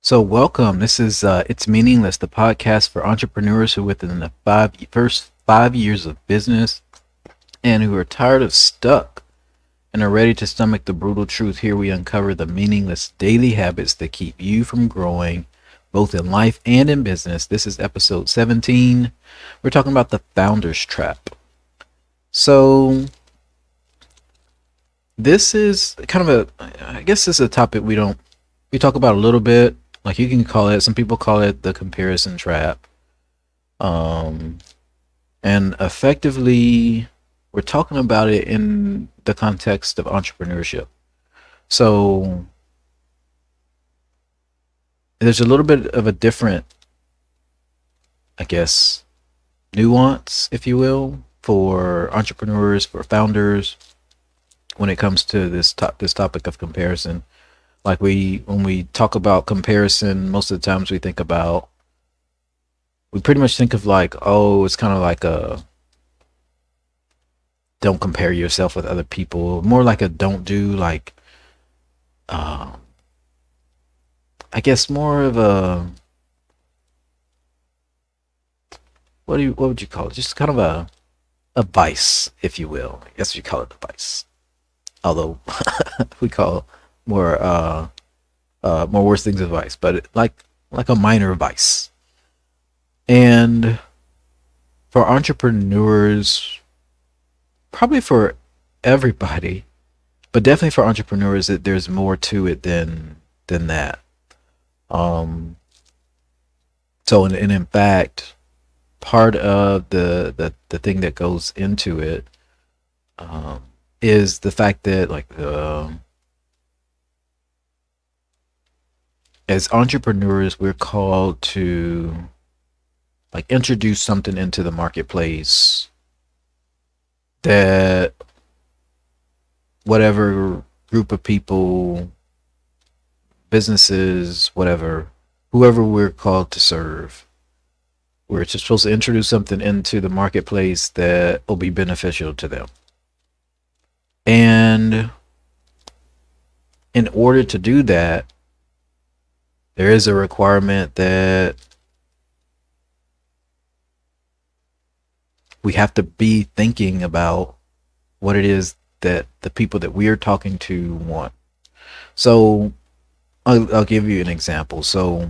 So welcome. This is It's Meaningless, the podcast for entrepreneurs who within the first 5 years of business and who are tired of stuck and are ready to stomach the brutal truth. Here we uncover the meaningless daily habits that keep you from growing both in life and in business. This is episode 17. We're talking about the founder's trap. So this is kind of I guess this is a topic we talk about a little bit. Like you can call it, some people call it the comparison trap. Um, and effectively, we're talking about it in the context of entrepreneurship. So there's a little bit of a different, I guess, nuance, if you will, for entrepreneurs, for founders, when it comes to this topic of comparison. Like when we talk about comparison, most of the times we pretty much think of like, oh, it's kind of like a don't compare yourself with other people, more like a don't do, like, um, I guess more of a, what would you call it? Just kind of a vice, if you will. I guess you call it a vice. Although we call more, more worse things a vice, but like a minor vice. And for entrepreneurs, probably for everybody, but definitely for entrepreneurs, that there's more to it than that. Um, and in fact, part of the thing that goes into it um, is the fact that as entrepreneurs, we're called to like introduce something into the marketplace that whatever group of people, businesses, whatever, whoever we're called to serve. We're just supposed to introduce something into the marketplace that will be beneficial to them. And in order to do that, there is a requirement that we have to be thinking about what it is that the people that we are talking to want. So I'll give you an example. So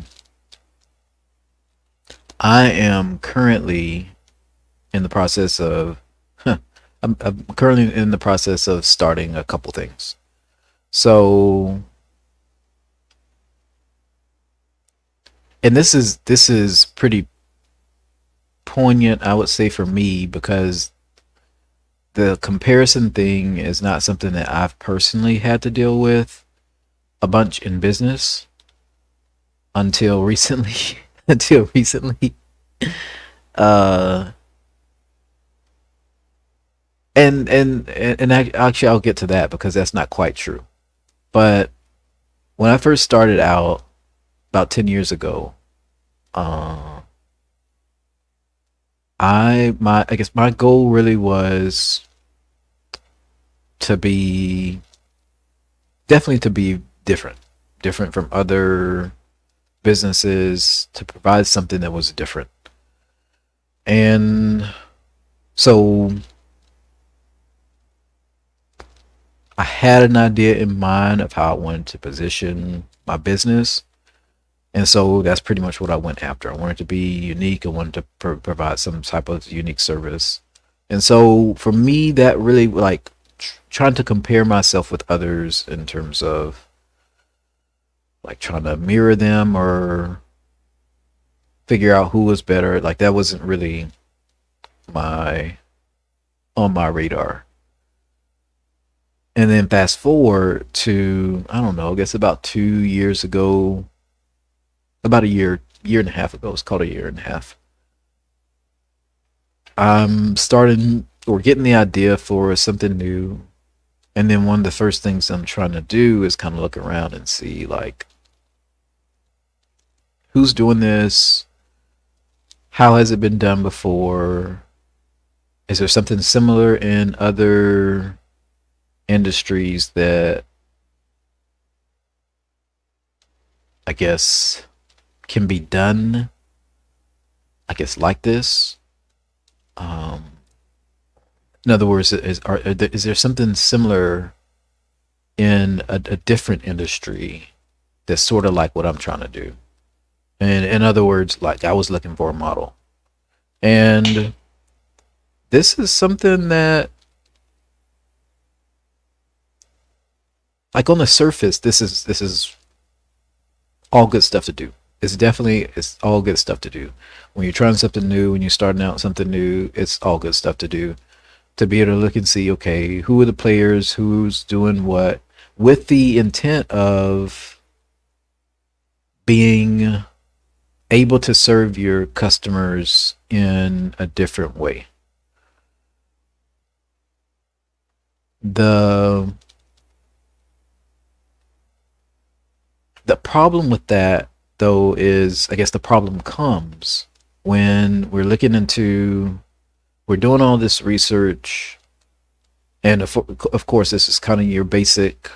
I am currently in the process of I'm currently in the process of starting a couple things. So and this is pretty poignant, I would say, for me, because the comparison thing is not something that I've personally had to deal with a bunch in business until recently. Until recently. Uh, and actually, I'll get to that because that's not quite true. But when I first started out about 10 years ago, uh, I guess my goal really was to be definitely to be different from other businesses, to provide something that was different. And so I had an idea in mind of how I wanted to position my business. And so that's pretty much what I went after. I wanted to be unique. I wanted to provide some type of unique service. And so for me, that really like trying to compare myself with others in terms of like trying to mirror them or figure out who was better. Like that wasn't really my on my radar. And then fast forward to, I don't know, I guess about 2 years ago, about a year and a half ago. It's called a year and a half. I'm starting or getting the idea for something new. And then one of the first things I'm trying to do is kind of look around and see like who's doing this, how has it been done before, is there something similar in other industries that I guess, can be done, I guess, like this. Um, in other words, is there something similar in a different industry that's sort of like what I'm trying to do? And in other words, like I was looking for a model. And this is something that, like on the surface, this is all good stuff to do. It's all good stuff to do. When you're trying something new, when you're starting out something new, it's all good stuff to do. To be able to look and see, okay, who are the players, who's doing what, with the intent of being able to serve your customers in a different way. The the problem with that though is, I guess the problem comes when we're doing all this research, and of course this is kind of your basic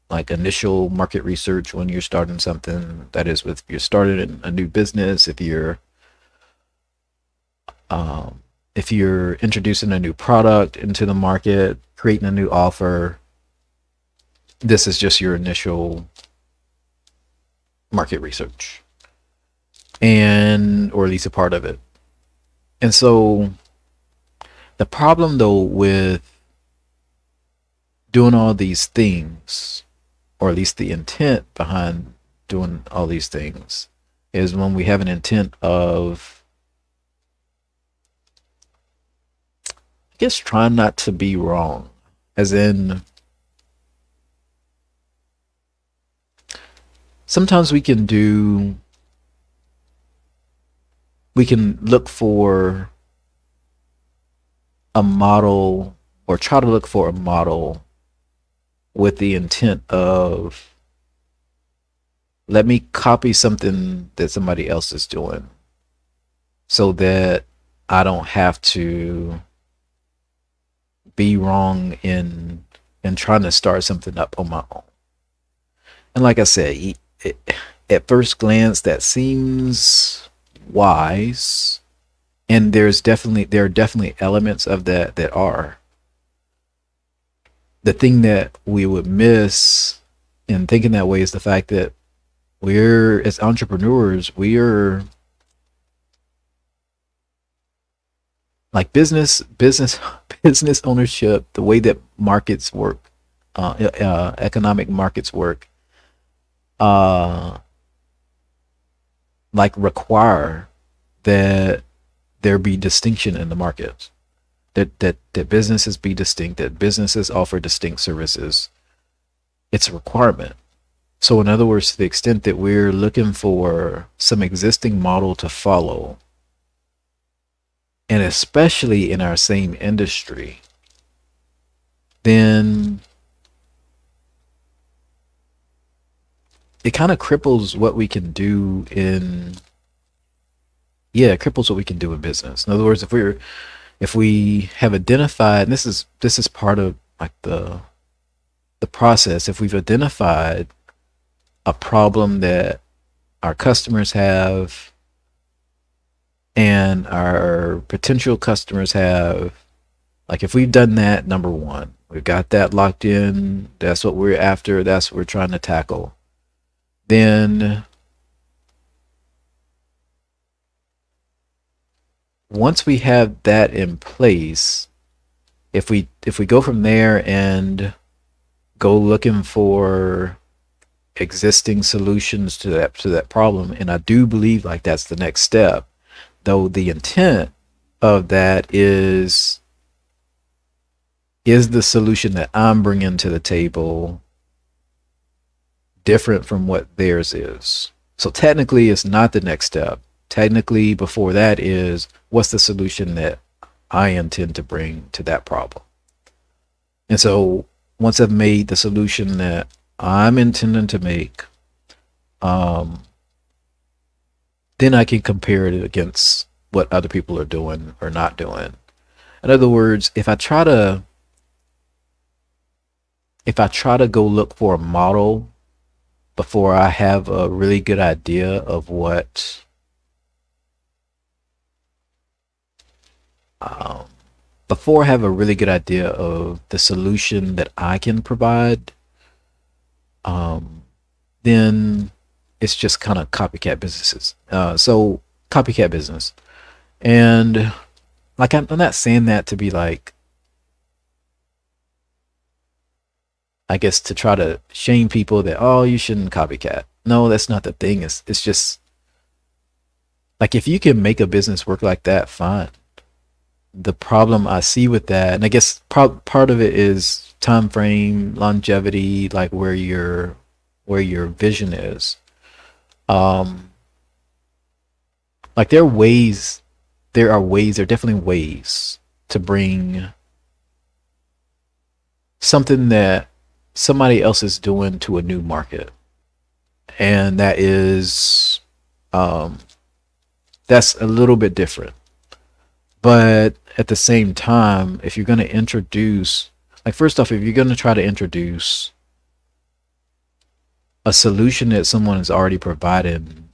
like initial market research when you're starting something. That is, with you're starting a new business, if you're introducing a new product into the market, creating a new offer, this is just your initial market research, and or at least a part of it. And so the problem though with doing all these things, or at least the intent behind doing all these things, is when we have an intent of, I guess, trying not to be wrong. As in, sometimes we can look for a model, or try to look for a model with the intent of, let me copy something that somebody else is doing so that I don't have to be wrong in trying to start something up on my own. And like I said, at first glance that seems wise, and there are definitely elements of that are. The thing that we would miss in thinking that way is the fact that we're, as entrepreneurs, we are like business ownership, the way that markets work, economic markets work, uh, like require that there be distinction in the markets, that businesses be distinct, that businesses offer distinct services. It's a requirement. So in other words, to the extent that we're looking for some existing model to follow, and especially in our same industry, then it kind of cripples what we can do in, yeah, it cripples what we can do in business. In other words, if we have identified, and this is part of like the process, if we've identified a problem that our customers have and our potential customers have, like if we've done that, number one, we've got that locked in, that's what we're after, that's what we're trying to tackle, then once we have that in place, if we go from there and go looking for existing solutions to that problem, and I do believe like that's the next step, though the intent of that is the solution that I'm bringing to the table different from what theirs is? So technically it's not the next step. Technically before that is, what's the solution that I intend to bring to that problem? And so once I've made the solution that I'm intending to make, then I can compare it against what other people are doing or not doing. In other words, if I try to go look for a model before I have a really good idea of what um, before I have a really good idea of the solution that I can provide, um, then it's just kind of copycat businesses. So copycat business, and like I'm not saying that to be like, I guess, to try to shame people that, oh, you shouldn't copycat. No, that's not the thing. It's just like, if you can make a business work like that, fine. The problem I see with that, and I guess part of it is time frame, longevity, like where your vision is. Um, like there are definitely ways to bring something that somebody else is doing to a new market, and um, that's a little bit different. But at the same time, if you're going to introduce, like, first off, if you're going to try to introduce a solution that someone is already providing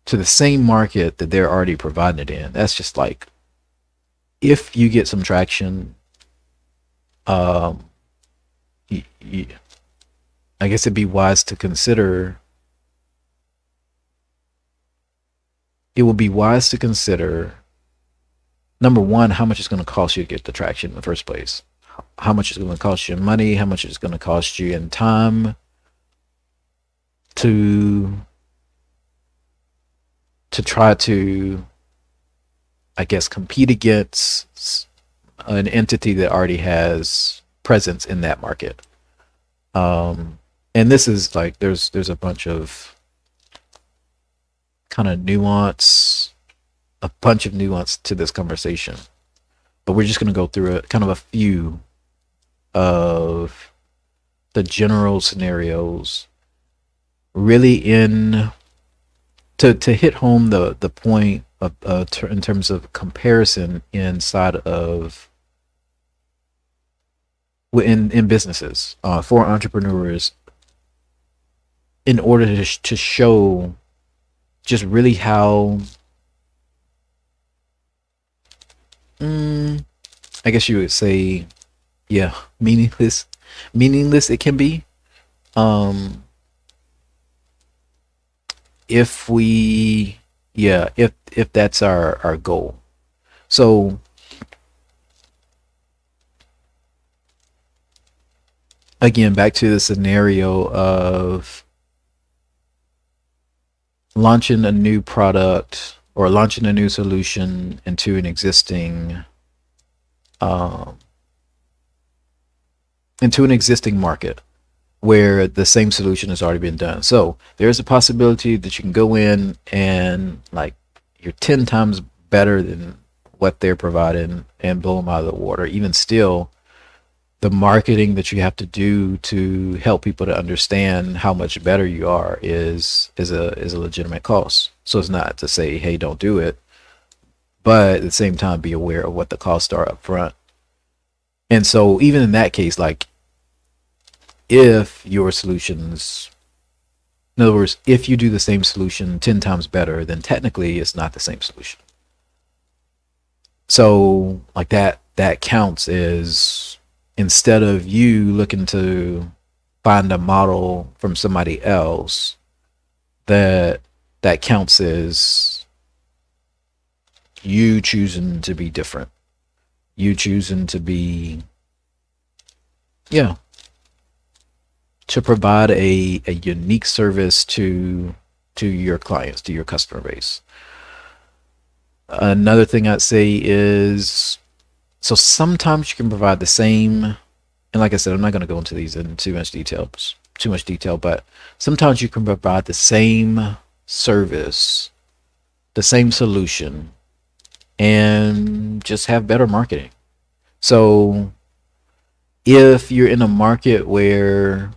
to the same market that they're already providing it in, that's just like, if you get some traction, um, y y I guess it'd be wise to consider. It would be wise to consider, number one, how much it's going to cost you to get the traction in the first place. How much it's going to cost you in money, how much it's going to cost you in time to try to, I guess, compete against an entity that already has presence in that market. Um, and this is like, there's a bunch of kind of nuance, a bunch of nuance to this conversation, but we're just going to go through a kind of a few of the general scenarios, really, in to hit home the point of, in terms of comparison inside of, in businesses, for entrepreneurs, in order to show just really how, mm, I guess you would say, yeah, meaningless it can be. Um, if we, yeah, if that's our goal. So again, back to the scenario of launching a new product or launching a new solution into an existing, um, market where the same solution has already been done. So there's a possibility that you can go in and, like, you're 10 times better than what they're providing and blow them out of the water. Even still, the marketing that you have to do to help people to understand how much better you are is a legitimate cost. So it's not to say, hey, don't do it, but at the same time, be aware of what the costs are up front. And so even in that case, like, if your solutions, in other words, if you do the same solution 10 times better, then technically it's not the same solution. So like that counts as, instead of you looking to find a model from somebody else, that counts as you choosing to be different. You choosing to be, yeah, to provide a unique service to your clients, to your customer base. Another thing I'd say is, so sometimes you can provide the same, and like I said, I'm not going to go into these in too much detail, but sometimes you can provide the same service, the same solution, and just have better marketing. So if you're in a market where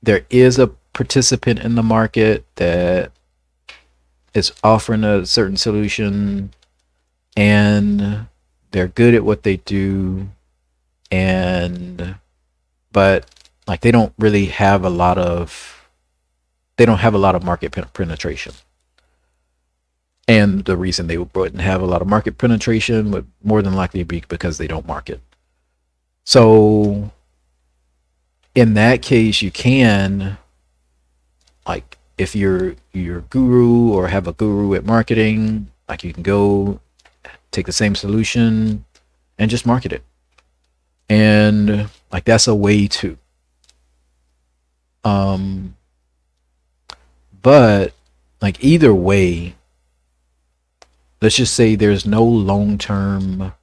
there is a participant in the market that is offering a certain solution, and they're good at what they do, and but like they don't really have a lot of they don't have a lot of market penetration. And the reason they wouldn't have a lot of market penetration would more than likely be because they don't market. So in that case, you can, like, if you're guru or have a guru at marketing, like, you can go take the same solution and just market it. And like, that's a way to. Um, but like, either way, let's just say there's no long-term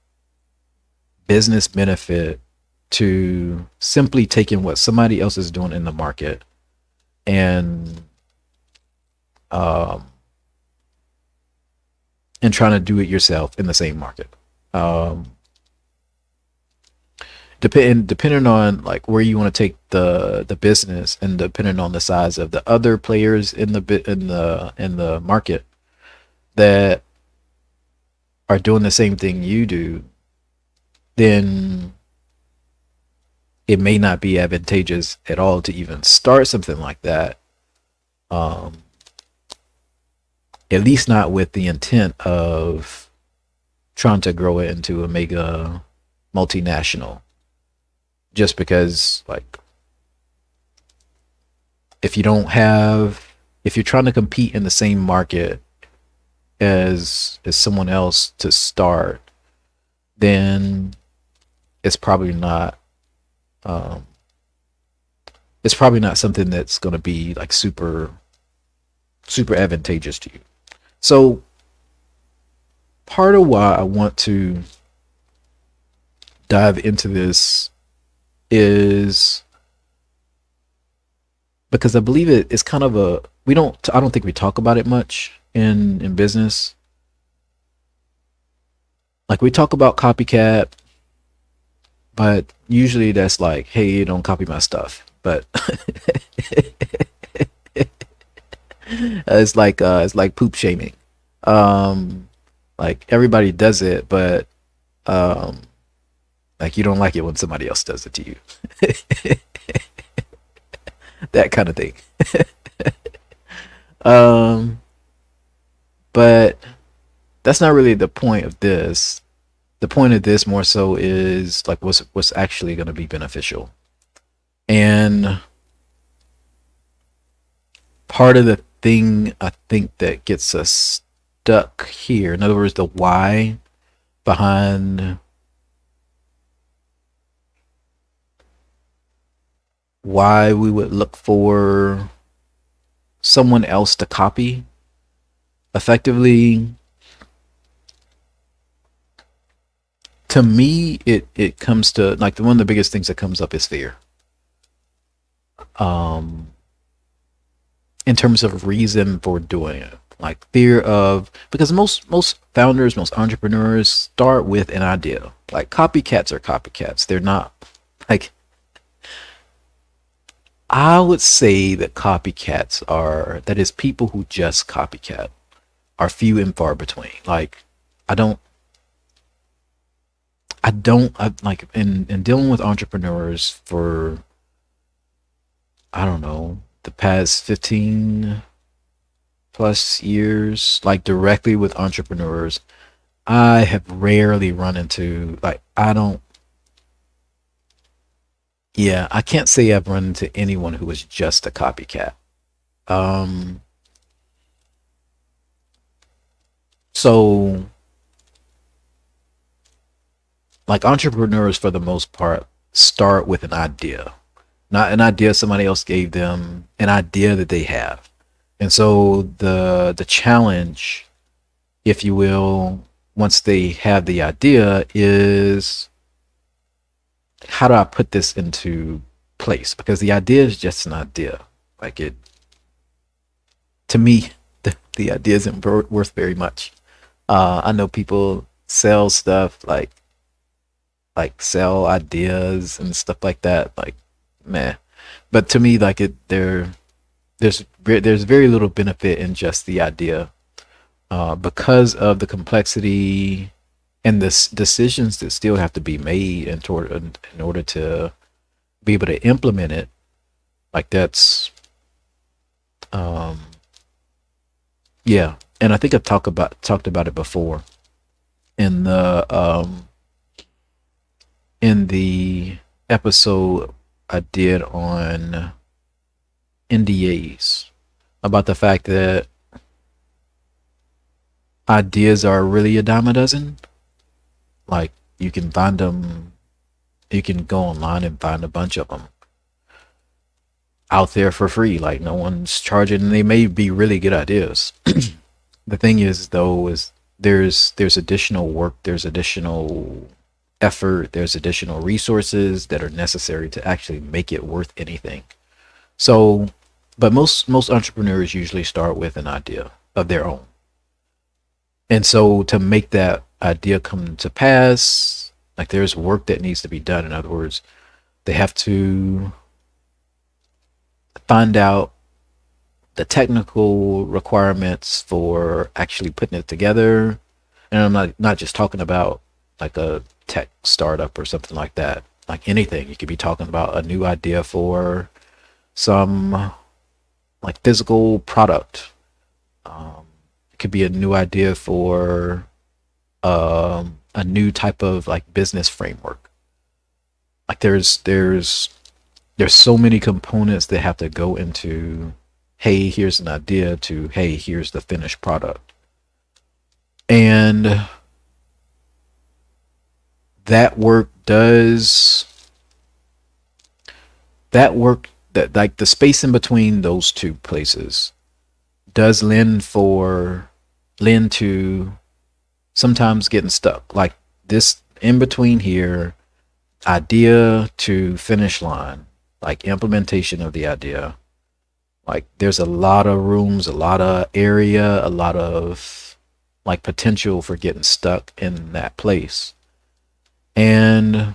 business benefit to simply taking what somebody else is doing in the market and um, and trying to do it yourself in the same market. Um, depending on like where you want to take the business, and depending on the size of the other players in the bit in the market that are doing the same thing you do, then it may not be advantageous at all to even start something like that. Um, at least not with the intent of trying to grow it into a mega multinational. Just because, like, if you don't have, if you're trying to compete in the same market as someone else to start, then it's probably not um, it's probably not something that's going to be like super advantageous to you. So part of why I want to dive into this is because I believe it's kind of a, I don't think we talk about it much in business. Like, we talk about copycat, but usually that's like, hey, don't copy my stuff. But it's like poop shaming. Um, like, everybody does it, but um, like, you don't like it when somebody else does it to you. That kind of thing. Um, but that's not really the point of this. The point of this more so is like what's actually going to be beneficial. And part of the thing I think that gets us stuck here, in other words, the why behind why we would look for someone else to copy effectively, to me, it comes to like, one of the biggest things that comes up is fear. Um, in terms of reason for doing it, like fear of, because most founders, most entrepreneurs start with an idea. Like, copycats are copycats. They're not like, I would say that copycats are, that is, people who just copycat are few and far between. Like, I don't I like, in dealing with entrepreneurs for, I don't know, the past 15 plus years, like, directly with entrepreneurs, I have rarely run into, like, I don't, yeah, I can't say I've run into anyone who is just a copycat. Um, so like, entrepreneurs for the most part start with an idea, not an idea somebody else gave them, an idea that they have. And so the challenge, if you will, once they have the idea, is how do I put this into place? Because the idea is just an idea. Like, it, to me, the idea isn't worth very much. I know people sell stuff, like sell ideas and stuff like that. Like, meh. But to me, like, there's very little benefit in just the idea, because of the complexity and the decisions that still have to be made in order to be able to implement it. Like, that's Um, yeah, and I think I've talked about it before in the episode I did on NDAs about the fact that ideas are really a dime a dozen. Like you can find them, you can go online and find a bunch of them out there for free. Like no one's charging, and they may be really good ideas. The thing is, though, is there's additional work, there's additional effort, there's additional resources that are necessary to actually make it worth anything. So, but most entrepreneurs usually start with an idea of their own. And so to make that idea come to pass, like there's work that needs to be done. In other words, they have to find out the technical requirements for actually putting it together. And I'm not just talking about like a tech startup or something like that. Like anything, you could be talking about a new idea for some like physical product. It could be a new idea for a new type of like business framework. Like there's so many components that have to go into, hey, here's an idea, to hey, here's the finished product. And that work does that work that like the space in between those two places does lend to sometimes getting stuck. Like this in between here, idea to finish line, like implementation of the idea. Like there's a lot of rooms, a lot of area, a lot of like potential for getting stuck in that place. And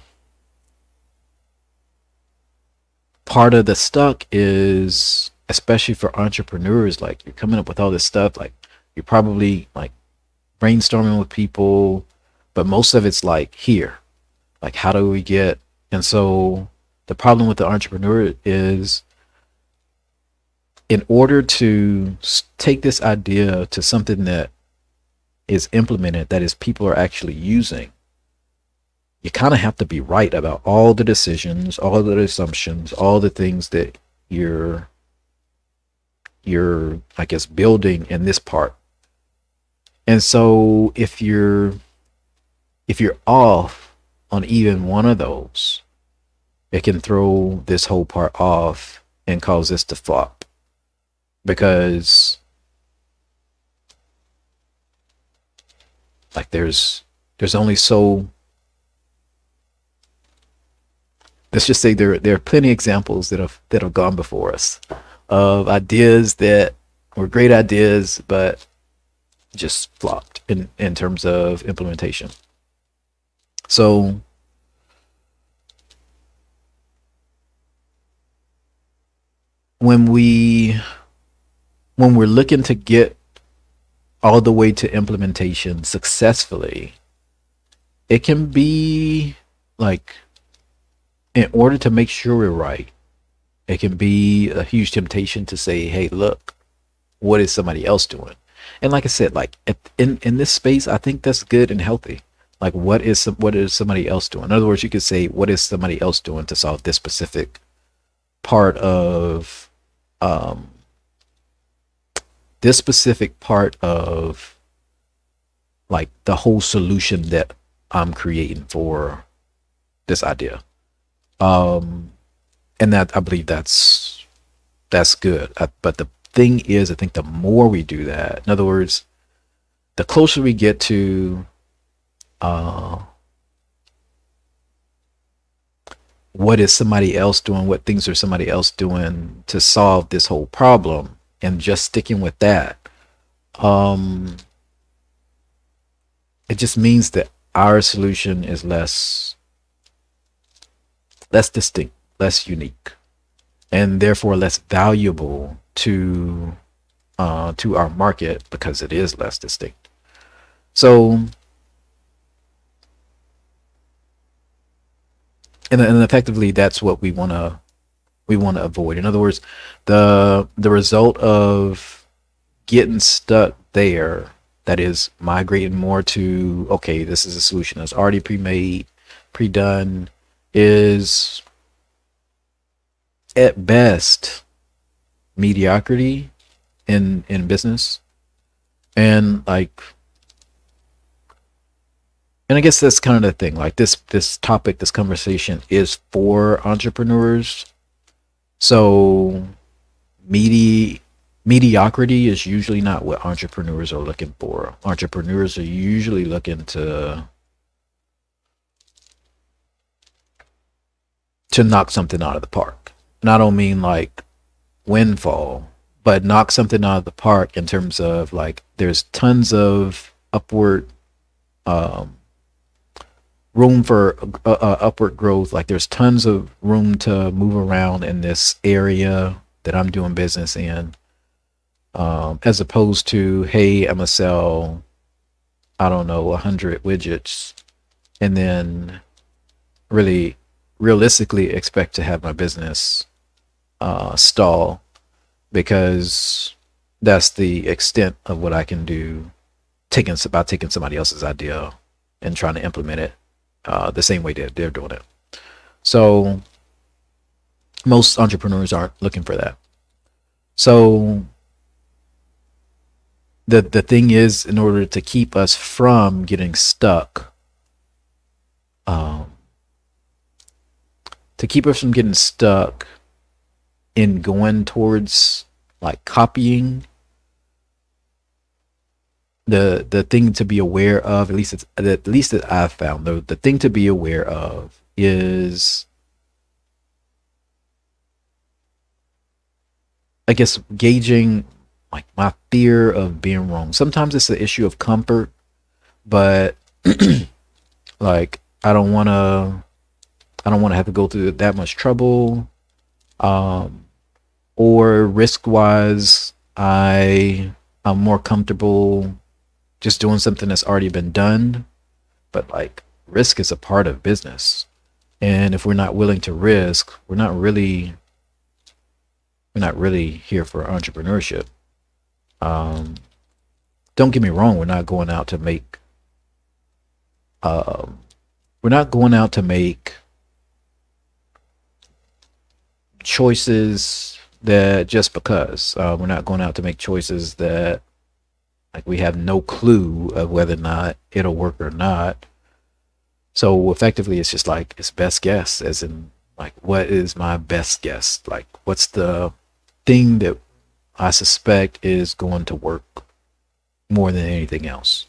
part of the stuck is, especially for entrepreneurs, like you're coming up with all this stuff, like you're probably like brainstorming with people, but most of it's like here, like how do we get. And so the problem with the entrepreneur is, in order to take this idea to something that is implemented, that is people are actually using, you kind of have to be right about all the decisions, all the assumptions, all the things that you're I guess building in this part. And so if you're off on even one of those, it can throw this whole part off and cause this to flop, because like there's only so, let's just say there are plenty of examples that have gone before us of ideas that were great ideas but just flopped in terms of implementation. So when we when we're looking to get all the way to implementation successfully, it can be like, in order to make sure we're right, it can be a huge temptation to say, hey, look, what is somebody else doing? And like I said, like in this space, I think that's good and healthy. Like what is somebody else doing? In other words, you could say, what is somebody else doing to solve this specific part of um like the whole solution that I'm creating for this idea. Um and that, I believe that's good. But the thing is, I think the more we do that, in other words, the closer we get to uh, what is somebody else doing, what things are somebody else doing to solve this whole problem, and just sticking with that, um, it just means that our solution is less distinct, less unique, and therefore less valuable to our market because it is less distinct. So, and effectively, that's what we want to we want to avoid. In other words, the result of getting stuck there, that is migrating more to, okay, this is a solution that's already pre-made, pre-done, is at best mediocrity in business. And like, and I guess that's kind of the thing. Like this topic, this conversation is for entrepreneurs. So mediocrity is usually not what entrepreneurs are looking for. Entrepreneurs are usually looking to knock something out of the park. And I don't mean like windfall, but knock something out of the park in terms of like there's tons of upward um, room for upward growth. Like there's tons of room to move around in this area that I'm doing business in, as opposed to, hey, I'm gonna sell, I don't know, 100 widgets, and then really realistically expect to have my business stall, because that's the extent of what I can do, taking somebody else's idea and trying to implement it the same way they're doing it. So most entrepreneurs aren't looking for that. So the thing is, in order to keep us from getting stuck, um, to keep us from getting stuck in going towards like copying, the thing to be aware of, at least that I've found, the thing to be aware of is, I guess, gauging like my fear of being wrong. Sometimes it's an issue of comfort, but like I don't want to have to go through that much trouble. Um, or risk wise, I'm more comfortable just doing something that's already been done. But like risk is a part of business. And if we're not willing to risk, we're not really here for entrepreneurship. Um, don't get me wrong, um, we're not going out to make choices that just because. We're not going out to make choices that like we have no clue of whether or not it'll work or not. So effectively, it's just like it's best guess, as in like what is my best guess? Like what's the thing that I suspect is going to work more than anything else?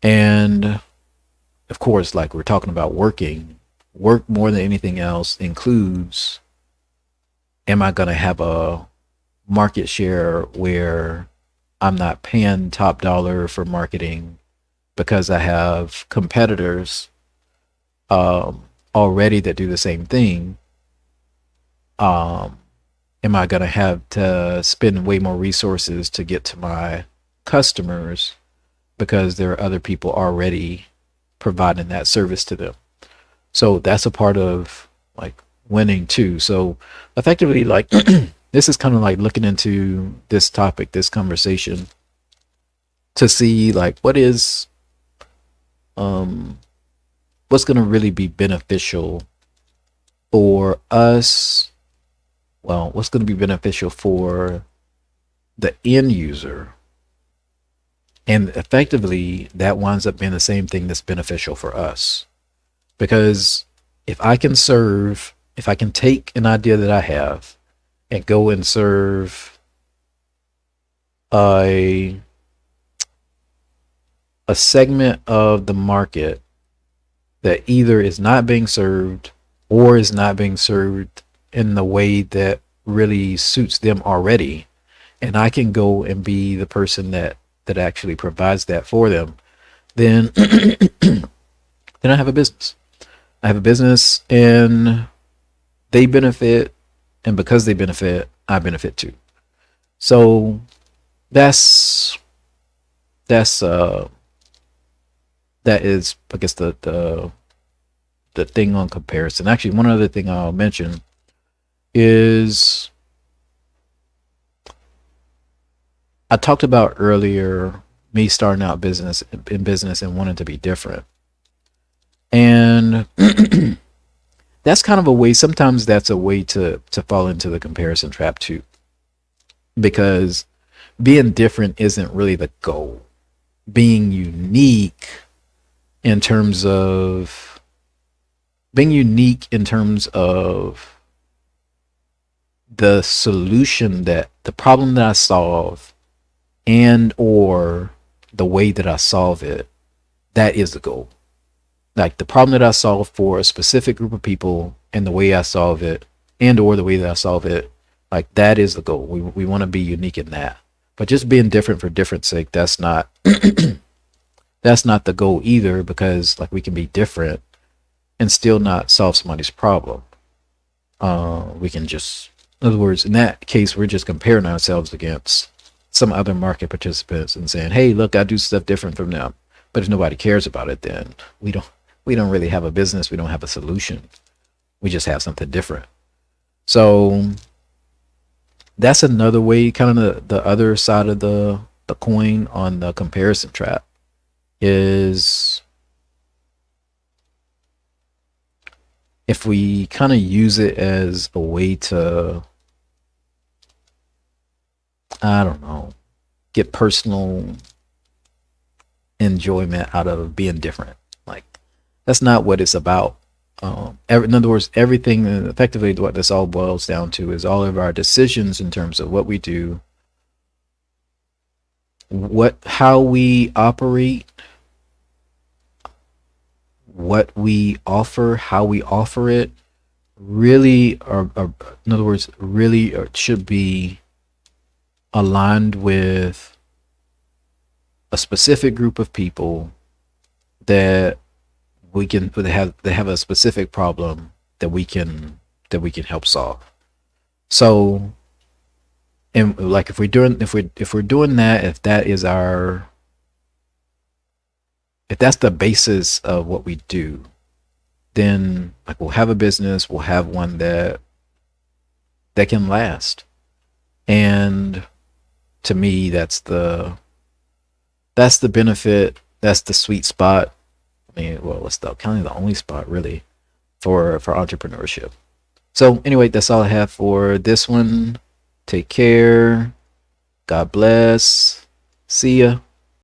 And of course, like we're talking about work more than anything else includes, am I going to have a market share where I'm not paying top dollar for marketing because I have competitors already that do the same thing? Um, am I going to have to spend way more resources to get to my customers because there are other people already providing that service to them? So that's a part of like winning too. So effectively, like this is kind of like looking into this topic, this conversation, to see like um what's going to really be beneficial for us. Well, what's going to be beneficial for the end user, and effectively that winds up being the same thing that's beneficial for us. Because if I can take an idea that I have and go and serve a a segment of the market that either is not being served or is not being served in the way that really suits them already, and I can go and be the person that actually provides that for them, then then I have a business. I have a business, and they benefit, and because they benefit, I benefit too. So that's that's that is, I guess, the thing on comparison. Actually, one other thing I'll mention is I talked about earlier me starting out business and wanting to be different. And that's kind of a way, sometimes that's a way to fall into the comparison trap too. Because being different isn't really the goal. Being unique in terms of the solution, that the problem that I solve, and or the way that I solve it, that is the goal. Like the problem that I solve for a specific group of people and the way I solve it, and or the way that I solve it, like that is the goal. We want to be unique in that. But just being different for different sake, that's not the goal either, because like we can be different and still not solve somebody's problem. We can just, in other words, in that case, we're just comparing ourselves against some other market participants and saying, "Hey, look, I do stuff different from them." But if nobody cares about it, then we don't really have a business. We don't have a solution. We just have something different. So that's another way, kind of the other side of the coin on the comparison trap is if we kind of use it as a way to, I don't know, get personal enjoyment out of being different. Like that's not what it's about. In other words, everything effectively what this all boils down to is all of our decisions in terms of what we do, how we operate, what we offer, how we offer it, really are in other words, really should be aligned with a specific group of people that they have a specific problem that we can help solve. So, and like if we're doing that, if that's the basis of what we do, then like we'll have a business, we'll have one that can last. And to me, that's the benefit, that's the sweet spot. I mean, well, it's the kind of the only spot really for entrepreneurship. So anyway, that's all I have for this one. Take care. God bless. See ya.